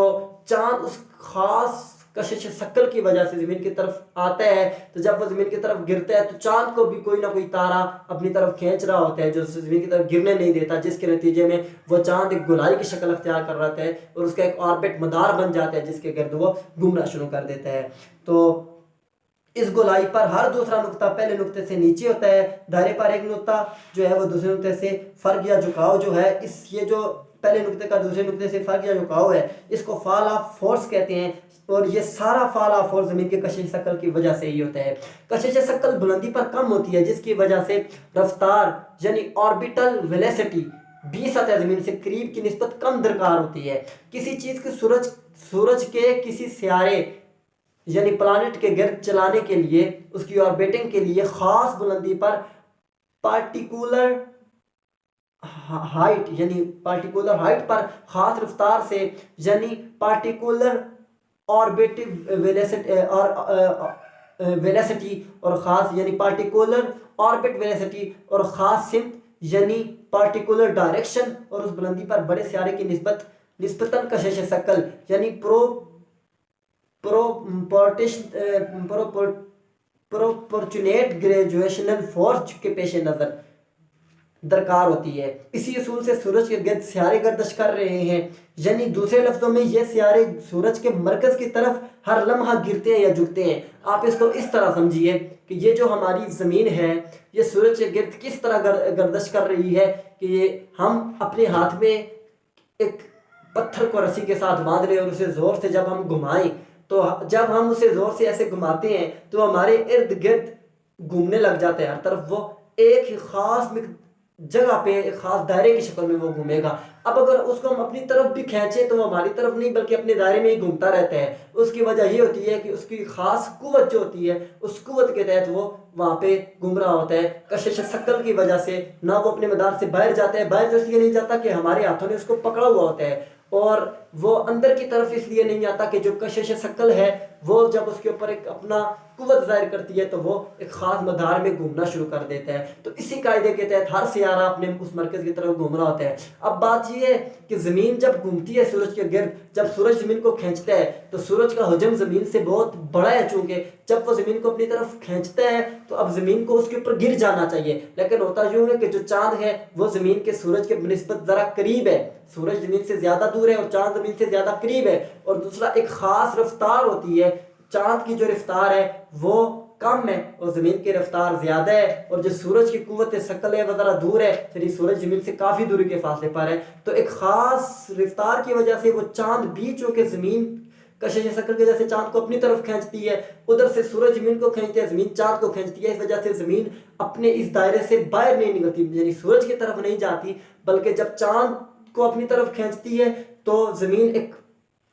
چاند اس خاص کشش ثقل کی وجہ سے زمین کی طرف آتا ہے، تو جب وہ زمین کی طرف گرتا ہے تو چاند کو بھی کوئی نہ کوئی تارا اپنی طرف کھینچ رہا ہوتا ہے جو اسے زمین کی طرف گرنے نہیں دیتا، جس کے نتیجے میں وہ چاند ایک گولائی کی شکل اختیار کر رہا ہے اور اس کا ایک آربٹ مدار بن جاتا ہے جس کے گرد وہ گھومنا شروع کر دیتا ہے۔ تو اس گولائی پر ہر دوسرا نقطہ پہلے نقطے سے نیچے ہوتا ہے، دائرے پر ایک نقطہ جو ہے وہ دوسرے نقطے سے فرق یا جھکاؤ جو ہے، یہ جو پہلے نقطے کا دوسرے نقطے سے فرق یا جھکاؤ ہے، اس کو فال آف فورس کہتے ہیں، اور یہ سارا فال آف فورس زمین کے کشش ثقل کی وجہ سے ہی ہوتا ہے۔ کشش ثقل بلندی پر کم ہوتی ہے جس کی وجہ سے رفتار یعنی آربیٹل ویلوسٹی بھی سطح زمین سے قریب کی نسبت کم درکار ہوتی ہے۔ کسی چیز کے سورج کے کسی سیارے یعنی پلانٹ کے گرد چلانے کے لیے اس کی آربیٹنگ کے لیے خاص بلندی پر پارٹیکولر ہائٹ پر خاص رفتار سے یعنی پارٹیکولر آربیٹو ویلوسٹی اور خاص یعنی پارٹیکولر آربٹ ویلوسٹی اور خاص سمت یعنی پارٹیکولر ڈائریکشن اور اس بلندی پر بڑے سیارے کی نسبتاً کشش ثقل یعنی پروپورشنیٹ گریجویشنل فورس کے پیش نظر درکار ہوتی ہے۔ اسی اصول سے سورج کے گرد سیارے گردش کر رہے ہیں، یعنی دوسرے لفظوں میں یہ سیارے سورج کے مرکز کی طرف ہر لمحہ گرتے ہیں یا جھکتے ہیں۔ آپ اس کو اس طرح سمجھیے کہ یہ جو ہماری زمین ہے یہ سورج کے گرد کس طرح گردش کر رہی ہے کہ ہم اپنے ہاتھ میں ایک پتھر کو رسی کے ساتھ باندھ لیں اور اسے زور سے جب ہم گھمائیں تو جب ہم اسے زور سے ایسے گھماتے ہیں تو ہمارے ارد گرد گھومنے لگ جاتے ہیں، ہر طرف وہ ایک ہی خاص جگہ پہ ایک خاص دائرے کی شکل میں وہ گھومے گا۔ اب اگر اس کو ہم اپنی طرف بھی کھینچیں تو وہ ہماری طرف نہیں بلکہ اپنے دائرے میں ہی گھومتا رہتا ہے۔ اس کی وجہ یہ ہوتی ہے کہ اس کی خاص قوت جو ہوتی ہے اس قوت کے تحت وہ وہاں پہ گھوم رہا ہوتا ہے۔ کشش ثقل کی وجہ سے نہ وہ اپنے مدار سے باہر جاتا ہے، باہر تو اس لیے نہیں جاتا کہ ہمارے ہاتھوں نے اس کو پکڑا ہوا ہوتا ہے، اور وہ اندر کی طرف اس لیے نہیں آتا کہ جو کشش ثقل ہے وہ جب اس کے اوپر ایک اپنا قوت ظاہر کرتی ہے تو وہ ایک خاص مدار میں گھومنا شروع کر دیتا ہے۔ تو اسی قاعدے کے تحت ہر سیارہ اپنے اس مرکز کی طرف گھوم رہا ہوتا ہے۔ اب بات یہ ہے کہ زمین جب گھومتی ہے سورج کے گرد، جب سورج زمین کو کھینچتا ہے تو سورج کا حجم زمین سے بہت بڑا ہے، چونکہ جب وہ زمین کو اپنی طرف کھینچتا ہے تو اب زمین کو اس کے اوپر گر جانا چاہیے، لیکن ہوتا یوں ہے کہ جو چاند ہے وہ زمین کے سورج کے بنسبت ذرا قریب ہے، سورج زمین سے زیادہ دور ہے اور چاند زمین سے زیادہ قریب ہے۔ اور دوسرا ایک خاص رفتار ہوتی ہے، چاند کی جو رفتار ہے وہ کم ہے اور زمین کی رفتار زیادہ ہے، اور جو سورج کی قوت ثقل ہے وہ ذرا دور ہے، یعنی سورج زمین سے کافی دوری کے فاصلے پر ہے۔ تو ایک خاص رفتار کی وجہ سے وہ چاند بھی چونکہ زمین کشش ثقل کی وجہ سے چاند کو اپنی طرف کھینچتی ہے، ادھر سے سورج زمین کو کھینچتی ہے، زمین چاند کو کھینچتی ہے، اس وجہ سے زمین اپنے اس دائرے سے باہر نہیں نکلتی، یعنی سورج کی طرف نہیں جاتی، بلکہ جب چاند کو اپنی طرف کھینچتی ہے تو زمین ایک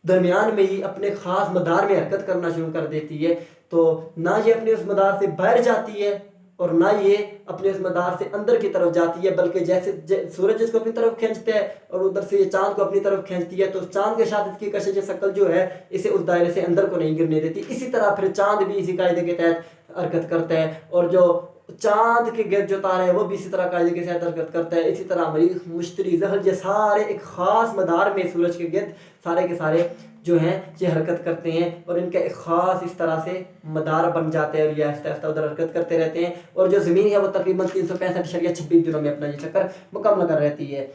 درمیان میں ہی اپنے خاص مدار میں حرکت کرنا شروع کر دیتی ہے۔ تو نہ یہ اپنے اس مدار سے باہر جاتی ہے اور نہ یہ اپنے اس مدار سے اندر کی طرف جاتی ہے، بلکہ جیسے سورج اس کو اپنی طرف کھینچتا ہے اور ادھر سے یہ چاند کو اپنی طرف کھینچتی ہے تو چاند کے ساتھ اس کی کشش ثقل جو ہے اسے اس دائرے سے اندر کو نہیں گرنے دیتی۔ اسی طرح پھر چاند بھی اسی قاعدے کے تحت حرکت کرتا ہے، اور جو چاند کے گرد جو تارا ہے وہ بھی اسی طرح قاعدے کے ساتھ حرکت کرتا ہے۔ اسی طرح مریخ، مشتری، زحل یہ سارے ایک خاص مدار میں سورج کے گرد سارے کے سارے جو ہیں یہ حرکت کرتے ہیں، اور ان کا ایک خاص اس طرح سے مدار بن جاتے ہیں اور یہ آہستہ آہستہ ادھر حرکت کرتے رہتے ہیں، اور جو زمین ہے وہ تقریباً 365.26 دنوں میں اپنا یہ چکر مکمل کر رہتی ہے۔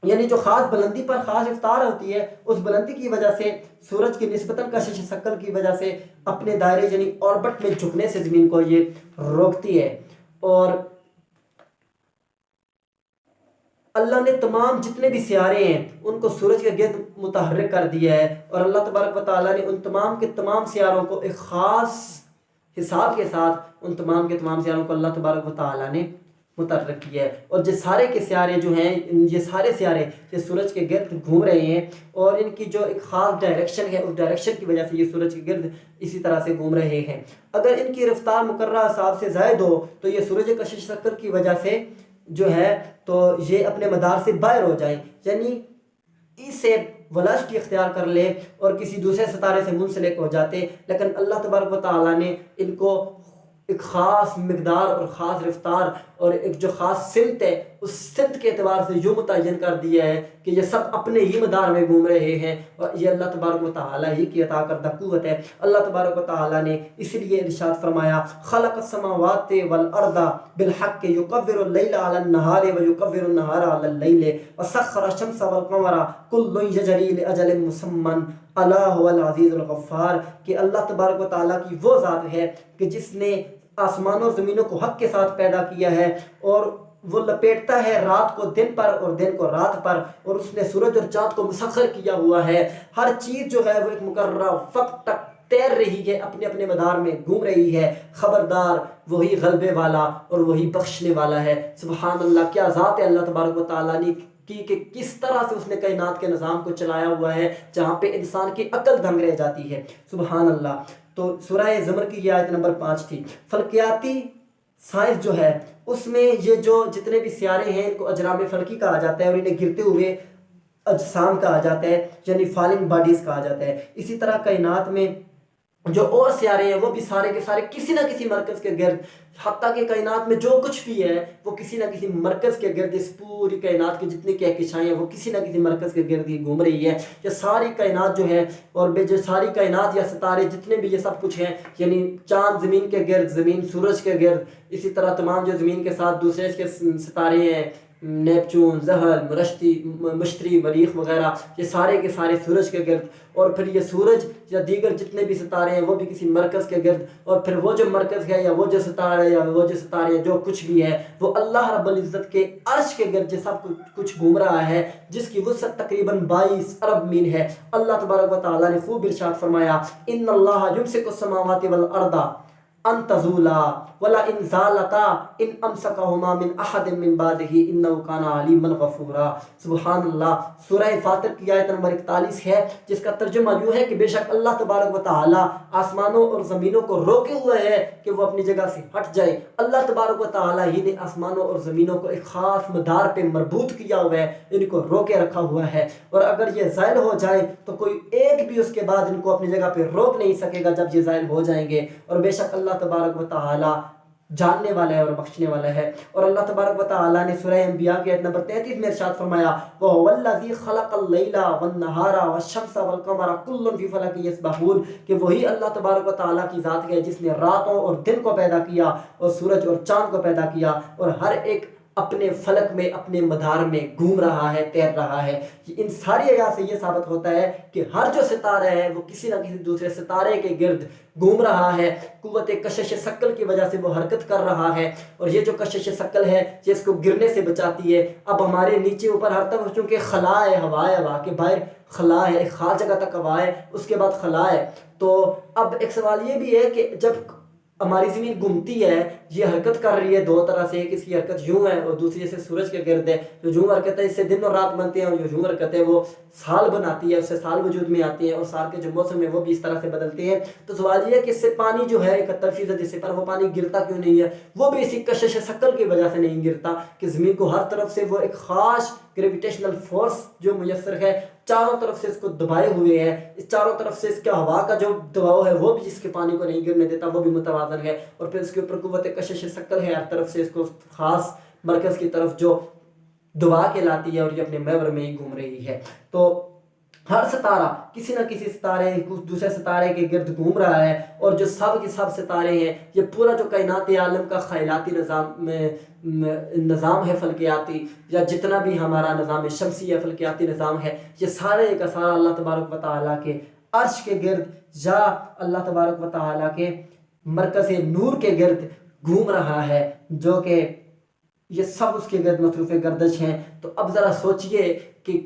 یعنی جو خاص بلندی پر خاص رفتار ہوتی ہے اس بلندی کی وجہ سے سورج کی نسبتاً کشش ثقل کی وجہ سے اپنے دائرے یعنی آربٹ میں جھکنے سے زمین کو یہ روکتی ہے، اور اللہ نے تمام جتنے بھی سیارے ہیں ان کو سورج کے گرد متحرک کر دیا ہے، اور اللہ تبارک و تعالیٰ نے ان تمام کے تمام سیاروں کو ایک خاص حساب کے ساتھ ان تمام کے تمام سیاروں کو اللہ تبارک و تعالیٰ نے متحرک کیا ہے، اور جو سارے کے سیارے جو ہیں یہ سارے سیارے یہ سورج کے گرد گھوم رہے ہیں، اور ان کی جو ایک خاص ڈائریکشن ہے اس ڈائریکشن کی وجہ سے یہ سورج کے گرد اسی طرح سے گھوم رہے ہیں۔ اگر ان کی رفتار مقررہ حساب سے زائد ہو تو یہ سورج کشش ثقل کی وجہ سے جو ہے تو یہ اپنے مدار سے باہر ہو جائیں، یعنی اسے ولاسٹی اختیار کر لے اور کسی دوسرے ستارے سے منسلک ہو جاتے، لیکن اللہ تبارک و تعالیٰ نے ان کو ایک خاص مقدار اور خاص رفتار اور ایک جو خاص سمت ہے اس سمت کے اعتبار سے یوں متعین کر دیا ہے کہ یہ سب اپنے ہی مدار میں گھوم رہے ہیں، اور یہ اللہ تبارک و تعالیٰ ہی کی عطا کردہ قوت ہے۔ اللہ تبارک و تعالیٰ نے اس لیے ارشاد فرمایا خلق السماوات والارض بالحق یکور اللیل علی النہار ویکور النہار علی اللیل وسخر الشمس والقمر کل یجری لاجل مسمى الا هو العزیز الغفار، کہ اللہ تبارک و تعالیٰ کی وہ ذات ہے کہ جس نے آسمانوں اور زمینوں کو حق کے ساتھ پیدا کیا ہے، اور وہ لپیٹتا ہے رات کو دن پر اور دن کو رات پر، اور اس نے سورج اور چاند کو مسخر کیا ہوا ہے۔ ہر چیز جو ہے وہ ایک مقررہ وقت تک تیر رہی ہے، اپنے اپنے مدار میں گھوم رہی ہے۔ خبردار وہی غلبے والا اور وہی بخشنے والا ہے۔ سبحان اللہ، کیا ذات ہے اللہ تبارک و تعالیٰ نے کہ کس طرح سے اس نے کائنات کے نظام کو چلایا ہوا ہے جہاں پہ انسان کی عقل دنگ رہ جاتی ہے۔ سبحان اللہ۔ تو سورہ زمر کی یہ آیت نمبر 5 تھی۔ فلکیاتی سائنس جو ہے اس میں یہ جو جتنے بھی سیارے ہیں ان کو اجرام فلکی کہا جاتا ہے، اور انہیں گرتے ہوئے اجسام کہا جاتا ہے، یعنی فالنگ باڈیز کہا جاتا ہے۔ اسی طرح کائنات میں جو اور سیارے ہیں وہ بھی سارے کے سارے کسی نہ کسی مرکز کے گرد، حتیٰ کہ کائنات میں جو کچھ بھی ہے وہ کسی نہ کسی مرکز کے گرد، اس پوری کائنات کی جتنی کہکشائیں ہیں وہ کسی نہ کسی مرکز کے گرد ہی گھوم رہی ہے۔ یہ ساری کائنات جو ہے، اور جو ساری کائنات یا ستارے جتنے بھی یہ سب کچھ ہیں، یعنی چاند زمین کے گرد، زمین سورج کے گرد، اسی طرح تمام جو زمین کے ساتھ دوسرے کے ستارے ہیں، نیپچون، زحل، مشتری، مریخ وغیرہ، یہ سارے کے سارے سورج کے گرد، اور پھر یہ سورج یا دیگر جتنے بھی ستارے ہیں وہ بھی کسی مرکز کے گرد، اور پھر وہ جو مرکز ہے یا وہ جو ستارے جو کچھ بھی ہے وہ اللہ رب العزت کے عرش کے گرد سب کچھ گھوم رہا ہے، جس کی وسعت تقریباً 22 ارب میل ہے۔ اللہ تبارک و تعالیٰ نے خوب ارشاد فرمایا ان اللہ یمسک السماوات والارض ان تزولا ولئن زالتا ان امسکہما من احد من بعدہ انہ کان علیما غفورا۔ سبحان اللہ۔ سورہ فاطر کی آیت نمبر 41 ہے، جس کا ترجمہ یوں ہے کہ بے شک اللہ تبارک و تعالیٰ آسمانوں اور زمینوں کو روکے ہوئے ہے کہ وہ اپنی جگہ سے ہٹ جائے۔ اللہ تبارک و تعالیٰ ہی نے آسمانوں اور زمینوں کو ایک خاص مدار پہ مربوط کیا ہوا ہے، ان کو روکے رکھا ہوا ہے، اور اگر یہ زائل ہو جائے تو کوئی ایک بھی اس کے بعد ان کو اپنی جگہ پہ روک نہیں سکے گا جب یہ زائل ہو جائیں گے۔ اور بے شک اللہ تبارک و تعالیٰ جاننے والا ہے اور بخشنے والا ہے۔ اور اللہ تبارک و تعالیٰ نے سورہ انبیاء کی آیت نمبر 33 میں ارشاد فرمایا وَهُوَ الَّذِي خَلَقَ اللَّيْلَ وَالنَّهَارَ وَالشَّمْسَ وَالْقَمَرَ كُلٌّ فِي فَلَكٍ يَسْبَحُونَ، کہ وہی اللہ تبارک و تعالیٰ کی ذات ہے جس نے راتوں اور دن کو پیدا کیا اور سورج اور چاند کو پیدا کیا، اور ہر ایک اپنے فلک میں اپنے مدار میں گھوم رہا ہے، تیر رہا ہے۔ ان ساری آیات سے یہ ثابت ہوتا ہے کہ ہر جو ستارہ ہے وہ کسی نہ کسی دوسرے ستارے کے گرد گھوم رہا ہے۔ قوت کشش ثقل کی وجہ سے وہ حرکت کر رہا ہے، اور یہ جو کشش ثقل ہے یہ اس کو گرنے سے بچاتی ہے۔ اب ہمارے نیچے اوپر ہر طرف چونکہ خلا ہے، ہوا ہے، ہوا کے باہر خلا ہے، ایک خاص جگہ تک ہوا ہے، اس کے بعد خلا ہے۔ تو اب ایک سوال یہ بھی ہے کہ جب ہماری زمین گھومتی ہے، یہ حرکت کر رہی ہے دو طرح سے، ایک اس کی حرکت یوں ہے اور دوسری سے سورج کے گرد ہے، جو یوں حرکت ہے اس سے دن اور رات بنتے ہیں، اور جو یوں حرکت ہے وہ سال بناتی ہے، اس سے سال وجود میں آتے ہیں، اور سال کے جو موسم ہے وہ بھی اس طرح سے بدلتے ہیں۔ تو سوال یہ ہے کہ اس سے پانی جو ہے 71% حصے پر وہ پانی گرتا کیوں نہیں ہے؟ وہ بھی اسی کشش ثقل کی وجہ سے نہیں گرتا کہ زمین کو ہر طرف سے وہ ایک خاص گریویٹیشنل فورس جو میسر ہے، چاروں طرف سے اس کو دبائے ہوئے ہے، اس چاروں طرف سے اس کے ہوا کا جو دباؤ ہے وہ بھی جس کے پانی کو نہیں گرنے دیتا، وہ بھی متوازن ہے، اور پھر اس کے اوپر قوت کشش ثقل ہے، ہر طرف سے اس کو خاص مرکز کی طرف جو دبا کے لاتی ہے، اور یہ اپنے محور میں ہی گھوم رہی ہے۔ تو ہر ستارہ کسی نہ کسی ستارے دوسرے ستارے کے گرد گھوم رہا ہے، اور جو سب کے سب ستارے ہیں، یہ پورا جو کائنات عالم کا خیالاتی نظام ہے فلکیاتی، یا جتنا بھی ہمارا نظام شمسی یا فلکیاتی نظام ہے، یہ سارے کا سارا اللہ تبارک و تعالیٰ کے عرش کے گرد یا اللہ تبارک و تعالیٰ کے مرکز نور کے گرد گھوم رہا ہے، جو کہ یہ سب اس کے گرد مصروف گردش ہیں۔ تو اب ذرا سوچئے کہ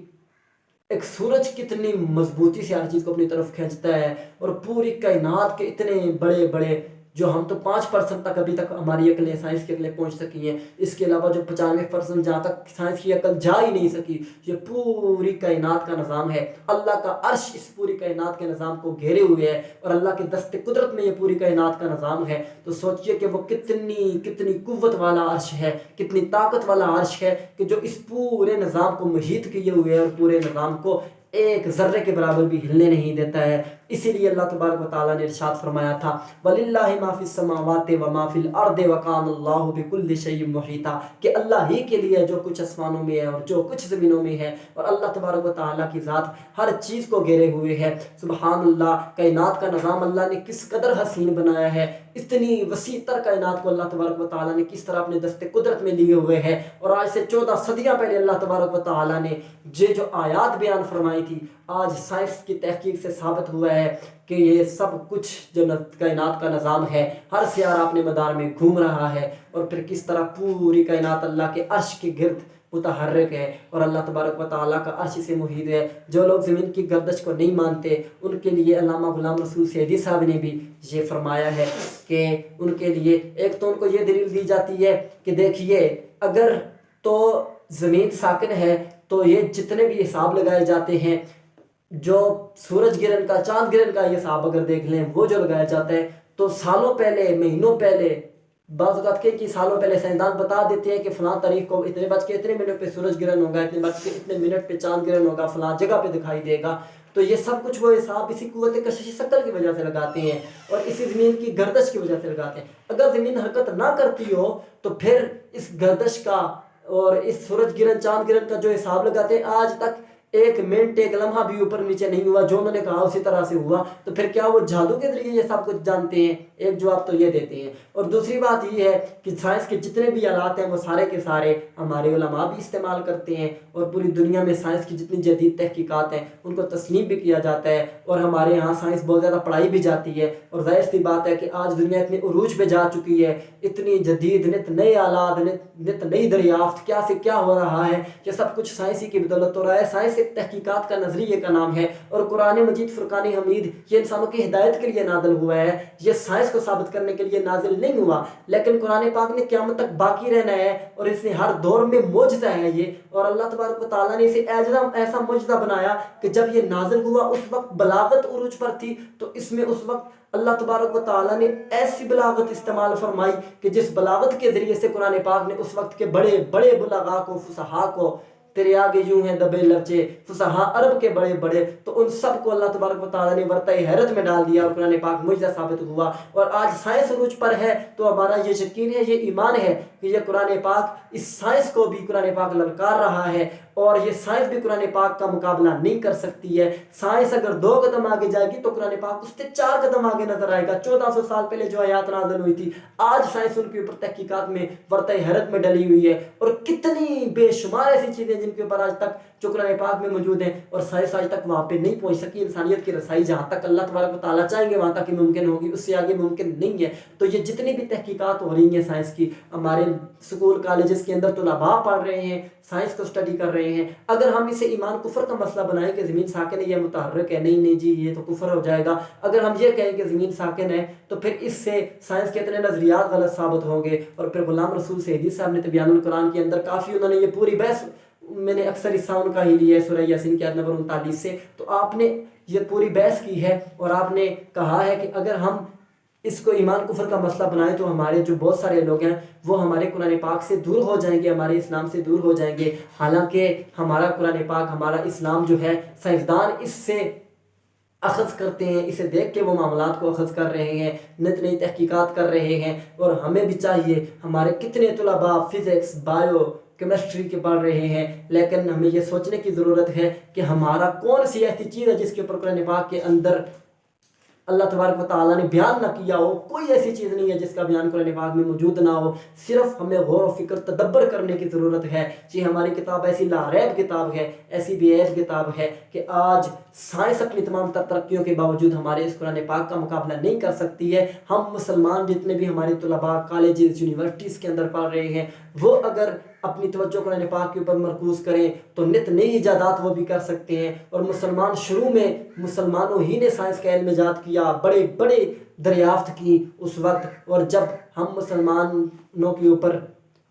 ایک سورج کتنی مضبوطی سے ہر چیز کو اپنی طرف کھینچتا ہے، اور پوری کائنات کے اتنے بڑے بڑے جو ہم تو 5% تک ابھی تک ہماری عقلیں، سائنس کی عقلیں پہنچ سکی ہیں، اس کے علاوہ جو 95% جہاں تک سائنس کی عقل جا ہی نہیں سکی، یہ پوری کائنات کا نظام ہے۔ اللہ کا عرش اس پوری کائنات کے نظام کو گھیرے ہوئے ہے، اور اللہ کے دست قدرت میں یہ پوری کائنات کا نظام ہے۔ تو سوچئے کہ وہ کتنی قوت والا عرش ہے، کتنی طاقت والا عرش ہے، کہ جو اس پورے نظام کو محیط کیے ہوئے ہے، اور پورے نظام کو ایک ذرے کے برابر بھی ہلنے نہیں دیتا ہے۔ اسی لیے اللہ تبارک و تعالیٰ نے ارشاد فرمایا تھا وَلِلَّهِ مَا فِي السَّمَاوَاتِ وَمَا فِي الْأَرْضِ وَكَانَ اللَّهُ بِكُلِّ شَيْءٍ مُحِيطًا، کہ اللہ ہی کے لیے جو کچھ آسمانوں میں ہے اور جو کچھ زمینوں میں ہے، اور اللہ تبارک و تعالیٰ کی ذات ہر چیز کو گھیرے ہوئے ہے۔ سبحان اللہ، کائنات کا نظام اللہ نے کس قدر حسین بنایا ہے، اتنی وسیع تر کائنات کو اللہ تبارک و تعالیٰ نے کس طرح اپنے دست قدرت میں لیے ہوئے ہے۔ اور آج سے 14 صدیاں پہلے اللہ تبارک و تعالیٰ نے جو آیات بیان فرمائی تھی، آج سائنس کی تحقیق سے ثابت ہوا ہے کہ یہ سب کچھ جو کائنات کا نظام ہے، ہر سیارہ اپنے مدار میں گھوم رہا ہے، اور پھر کس طرح پوری کائنات اللہ کے عرش کے گرد متحرک ہے، اور اللہ تبارک و تعالیٰ کا عرش سے محیط ہے۔ جو لوگ زمین کی گردش کو نہیں مانتے، ان کے لیے علامہ غلام رسول سعدی صاحب نے بھی یہ فرمایا ہے کہ ان کے لیے ایک تو ان کو یہ دلیل دی جاتی ہے کہ دیکھیے، اگر تو زمین ساکن ہے تو یہ جتنے بھی حساب لگائے جاتے ہیں، جو سورج گرہن کا، چاند گرہن کا یہ حساب اگر دیکھ لیں، وہ جو لگایا جاتا ہے تو سالوں پہلے، مہینوں پہلے، بعض اوقات کہ سالوں پہلے سائنسدان بتا دیتے ہیں کہ فلاں تاریخ کو اتنے بج کے اتنے منٹ پہ سورج گرہن ہوگا، اتنے بج کے اتنے منٹ پہ چاند گرہن ہوگا، فلاں جگہ پہ دکھائی دے گا۔ تو یہ سب کچھ وہ حساب اسی قوت کششی ثقل کی وجہ سے لگاتے ہیں، اور اسی زمین کی گردش کی وجہ سے لگاتے ہیں۔ اگر زمین حرکت نہ کرتی ہو تو پھر اس گردش کا اور اس سورج گرہن، چاند گرہن کا جو حساب لگاتے ہیں، آج تک ایک منٹ، ایک لمحہ بھی اوپر نیچے نہیں ہوا، جو انہوں نے کہا اسی طرح سے ہوا۔ تو پھر کیا وہ جادو کے ذریعے یہ سب کچھ جانتے ہیں؟ ایک جواب تو یہ دیتے ہیں، اور دوسری بات یہ ہے کہ سائنس کے جتنے بھی آلات ہیں وہ سارے کے سارے ہمارے علماء بھی استعمال کرتے ہیں، اور پوری دنیا میں سائنس کی جتنی جدید تحقیقات ہیں ان کو تسلیم بھی کیا جاتا ہے، اور ہمارے یہاں سائنس بہت زیادہ پڑھائی بھی جاتی ہے۔ اور ظاہر سی بات ہے کہ آج دنیا اتنے عروج پہ جا چکی ہے، اتنی جدید نت نئے آلات، نت نئی دریافت، کیا سے کیا ہو رہا ہے، یہ سب کچھ سائنسی کی بدولت ہو رہا ہے۔ سائنس ایک تحقیقات کا نظریے کا نام ہے، اور قرآن مجید فرقان حمید یہ انسانوں کی ہدایت کے لیے نازل ہوا ہے، یہ سائنس کو ثابت کرنے کے لیے نازل نہیں ہوا، لیکن قرآن پاک نے قیامت تک باقی رہنا ہے، اور اس نے ہر دور میں معجزہ ہے یہ، اور اللہ تبارک و تعالیٰ نے اسے ایسا معجزہ بنایا کہ جب یہ نازل ہوا اس وقت بلاغت عروج پر تھی، تو اس میں اس وقت اللہ تبارک و تعالیٰ نے ایسی بلاغت استعمال فرمائی کہ جس بلاغت کے ذریعے سے قرآن پاک نے اس وقت کے بڑے بڑے بلغاء کو، فصحاء کو، تیرے آگے یوں ہیں دبے لفظے فصحاء عرب کے بڑے بڑے، تو ان سب کو اللہ تبارک و تعالیٰ نے ورطۂ حیرت میں ڈال دیا، اور قرآن پاک معجزہ ثابت ہوا۔ اور آج سائنس عروج پر ہے تو ہمارا یہ یقین ہے، یہ ایمان ہے کہ یہ قرآن پاک اس سائنس کو بھی قرآن پاک للکار رہا ہے، اور یہ سائنس بھی قرآن پاک کا مقابلہ نہیں کر سکتی ہے۔ سائنس اگر 2 قدم آگے جائے گی تو قرآن پاک اس سے 4 قدم آگے نظر آئے گا۔ 1400 سال پہلے جو آیات نازل ہوئی تھی، آج سائنس ان کے اوپر تحقیقات میں ورطۂ حیرت میں ڈلی ہوئی ہے، اور کتنی بے شمار ایسی چیزیں جن کے اوپر آج تک جو قرآن پاک میں موجود ہیں، اور سائنس آج تک وہاں پہ نہیں پہنچ سکی۔ انسانیت کی رسائی جہاں تک اللہ تبارک و تعالیٰ چاہیں گے وہاں تک ہی ممکن ہوگی، اس سے آگے ممکن نہیں ہے۔ تو یہ جتنی بھی تحقیقات ہو رہی ہیں سائنس کی، ہمارے سکول کالجز کے اندر طلباء پڑھ رہے ہیں، سائنس کو اسٹڈی کر رہے ہیں، اگر ہم اسے ایمان کفر کا مسئلہ بنائیں کہ زمین ساکن ہے یا متحرک ہے، نہیں جی یہ تو کفر ہو جائے گا۔ اگر ہم یہ کہیں کہ زمین ساکن ہے تو پھر اس سے سائنس کے اتنے نظریات غلط ثابت ہوں گے، اور پھر غلام رسول سعدی صاحب نے تبیان القرآن کے اندر کافی انہوں نے یہ پوری بحث، میں نے اکثر حصہ ان کا ہی لیا ہے سورہ یاسین کی آیت نمبر 39 سے، تو آپ نے یہ پوری بحث کی ہے، اور آپ نے کہا ہے کہ اگر ہم اس کو ایمان کفر کا مسئلہ بنائیں تو ہمارے جو بہت سارے لوگ ہیں وہ ہمارے قرآن پاک سے دور ہو جائیں گے، ہمارے اسلام سے دور ہو جائیں گے، حالانکہ ہمارا قرآن پاک، ہمارا اسلام جو ہے، سائنسدان اس سے اخذ کرتے ہیں، اسے دیکھ کے وہ معاملات کو اخذ کر رہے ہیں، نت نئی تحقیقات کر رہے ہیں، اور ہمیں بھی چاہیے، ہمارے کتنے طلباء فزکس، بایو، کیمسٹری کے پڑھ رہے ہیں، لیکن ہمیں یہ سوچنے کی ضرورت ہے کہ ہمارا کون سی ایسی چیز ہے جس کے اوپر قرآن پاک کے اندر اللہ تبارک و تعالیٰ نے بیان نہ کیا ہو۔ کوئی ایسی چیز نہیں ہے جس کا بیان قرآن پاک میں موجود نہ ہو، صرف ہمیں غور و فکر تدبر کرنے کی ضرورت ہے۔ جی ہماری کتاب ایسی لاریب کتاب ہے، ایسی بے عیب کتاب ہے کہ آج سائنس اپنی تمام تر ترقیوں کے باوجود ہمارے اس قرآن پاک کا مقابلہ نہیں کر سکتی ہے۔ ہم مسلمان جتنے بھی ہمارے طلباء کالجز، یونیورسٹیز کے اندر پڑھ رہے ہیں، وہ اگر اپنی توجہ قرآن پاک کے اوپر مرکوز کریں تو نت نئی ایجادات وہ بھی کر سکتے ہیں۔ اور مسلمان شروع میں مسلمانوں ہی نے سائنس کا علم ایجاد کیا، بڑے بڑے دریافت کی اس وقت، اور جب ہم مسلمانوں کے اوپر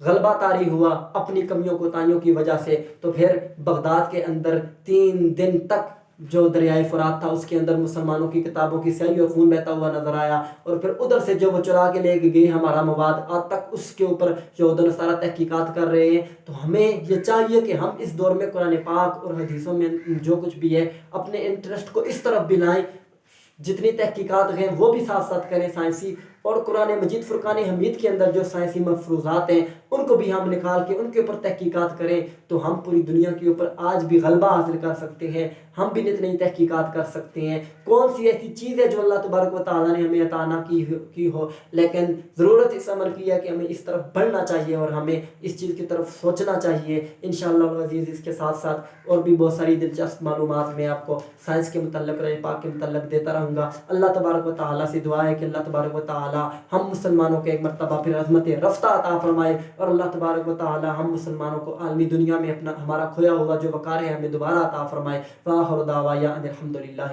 غلبہ طاری ہوا اپنی کمیوں کوتاہیوں کی وجہ سے، تو پھر بغداد کے اندر 3 دن تک جو دریائے فرات تھا اس کے اندر مسلمانوں کی کتابوں کی سیاہی اور خون بہتا ہوا نظر آیا، اور پھر ادھر سے جو وہ چرا کے لے کے گئی ہمارا مواد، آج تک اس کے اوپر یہود و نصارہ تحقیقات کر رہے ہیں۔ تو ہمیں یہ چاہیے کہ ہم اس دور میں قرآن پاک اور حدیثوں میں جو کچھ بھی ہے اپنے انٹرسٹ کو اس طرف بھی لائیں، جتنی تحقیقات ہیں وہ بھی ساتھ ساتھ کریں سائنسی، اور قرآن مجید فرقان حمید کے اندر جو سائنسی مفروضات ہیں ان کو بھی ہم نکال کے ان کے اوپر تحقیقات کریں، تو ہم پوری دنیا کے اوپر آج بھی غلبہ حاصل کر سکتے ہیں، ہم بھی نت نئی تحقیقات کر سکتے ہیں۔ کون سی ایسی چیز ہے جو اللہ تبارک و تعالیٰ نے ہمیں عطا نہ کی ہو، لیکن ضرورت اس عمل کی ہے کہ ہمیں اس طرف بڑھنا چاہیے اور ہمیں اس چیز کی طرف سوچنا چاہیے۔ انشاءاللہ العزیز اس کے ساتھ ساتھ اور بھی بہت ساری دلچسپ معلومات میں آپ کو سائنس کے متعلق، قرآن پاک کے متعلق دیتا رہوں گا۔ اللہ تبارک و تعالیٰ سے دعا ہے کہ اللہ تبارک و تعالیٰ ہم مسلمانوں کو ایک مرتبہ پھر عظمت رفتہ عطا فرمائے، اور اللہ تبارک و تعالیٰ ہم مسلمانوں کو عالمی دنیا میں ہمارا کھویا ہوا جو وقار ہے ہمیں دوبارہ عطا فرمائے۔ وآخر دعوانا ان الحمد للہ۔